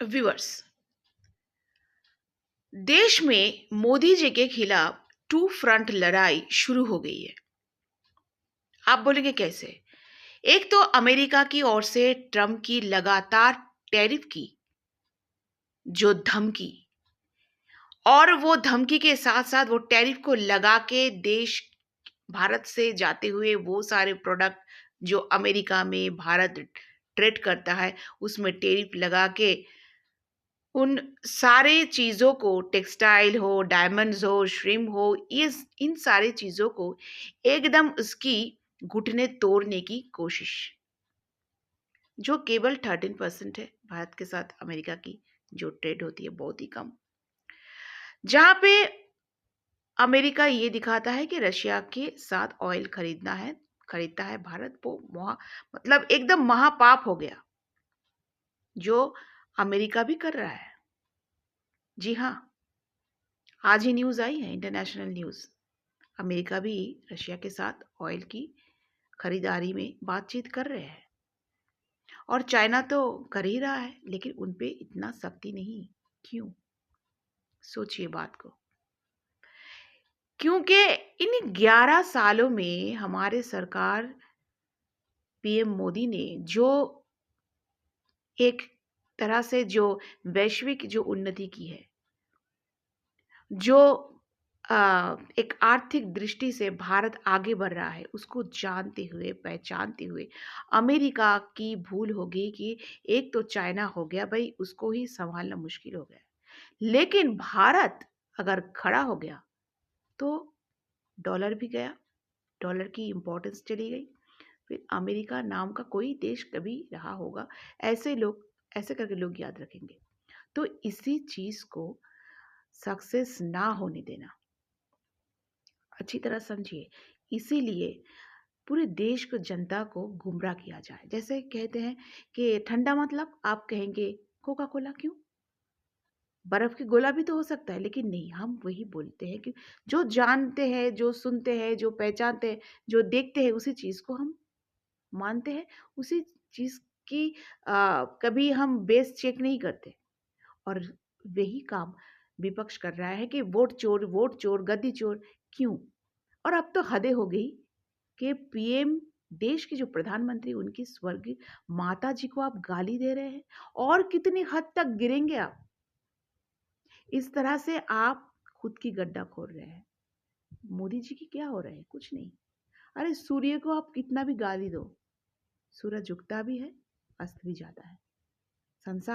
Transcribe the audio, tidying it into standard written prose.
Viewers, देश में मोदी जी के खिलाफ टू फ्रंट लड़ाई शुरू हो गई है। आप बोलेंगे कैसे? एक तो अमेरिका की ओर से ट्रम्प की लगातार टैरिफ की जो धमकी, और वो धमकी के साथ साथ वो टैरिफ को लगा के देश भारत से जाते हुए वो सारे प्रोडक्ट जो अमेरिका में भारत ट्रेड करता है उसमें टैरिफ लगा के उन सारे चीज़ों को, टेक्सटाइल हो, डायमंड्स हो, श्रिम्प हो, ये इन सारी चीज़ों को एकदम उसकी घुटने तोड़ने की कोशिश, जो केवल 13% है भारत के साथ अमेरिका की जो ट्रेड होती है, बहुत ही कम। जहाँ पे अमेरिका ये दिखाता है कि रशिया के साथ ऑयल खरीदता है भारत, वो मतलब एकदम महापाप हो गया, जो अमेरिका भी कर रहा है। जी हाँ, आज ही न्यूज़ आई है, इंटरनेशनल न्यूज़। अमेरिका भी रशिया के साथ ऑयल की खरीदारी में बातचीत कर रहे हैं, और चाइना तो कर ही रहा है, लेकिन उन पे इतना सख्ती नहीं। क्यों? सोचिए बात को। क्योंकि इन 11 सालों में हमारे सरकार पीएम मोदी ने जो एक तरह से जो वैश्विक जो उन्नति की है, जो एक आर्थिक दृष्टि से भारत आगे बढ़ रहा है, उसको जानते हुए, पहचानते हुए अमेरिका की भूल हो गई कि एक तो चाइना हो गया भाई, उसको ही संभालना मुश्किल हो गया, लेकिन भारत अगर खड़ा हो गया तो डॉलर भी गया, डॉलर की इम्पोर्टेंस चली गई। फिर अमेरिका नाम का कोई देश कभी रहा होगा, ऐसे करके लोग याद रखेंगे। तो इसी चीज को सक्सेस ना होने देना, अच्छी तरह समझिए। इसीलिए पूरे देश को, जनता को गुमराह किया जाए। जैसे कहते हैं कि ठंडा मतलब, आप कहेंगे कोका कोला क्यों? बर्फ की गोला भी तो हो सकता है, लेकिन नहीं, हम वही बोलते हैं कि जो जानते हैं, जो सुनते हैं, जो पहचानते हैं, जो देखते हैं, उसी चीज को हम मानते हैं। उसी चीज की कभी हम बेस चेक नहीं करते। और वही काम विपक्ष कर रहा है कि वोट चोर, गद्दी चोर। क्यों? और अब तो हदें हो गई कि पीएम, देश के जो प्रधानमंत्री, उनकी स्वर्गीय माता जी को आप गाली दे रहे हैं। और कितनी हद तक गिरेंगे आप? इस तरह से आप खुद की गड्ढा खोद रहे हैं। मोदी जी की क्या हो रहा है? कुछ नहीं। अरे सूर्य को आप कितना भी गाली दो, सूरज उगता भी है, अस्त भी जाता है। संसार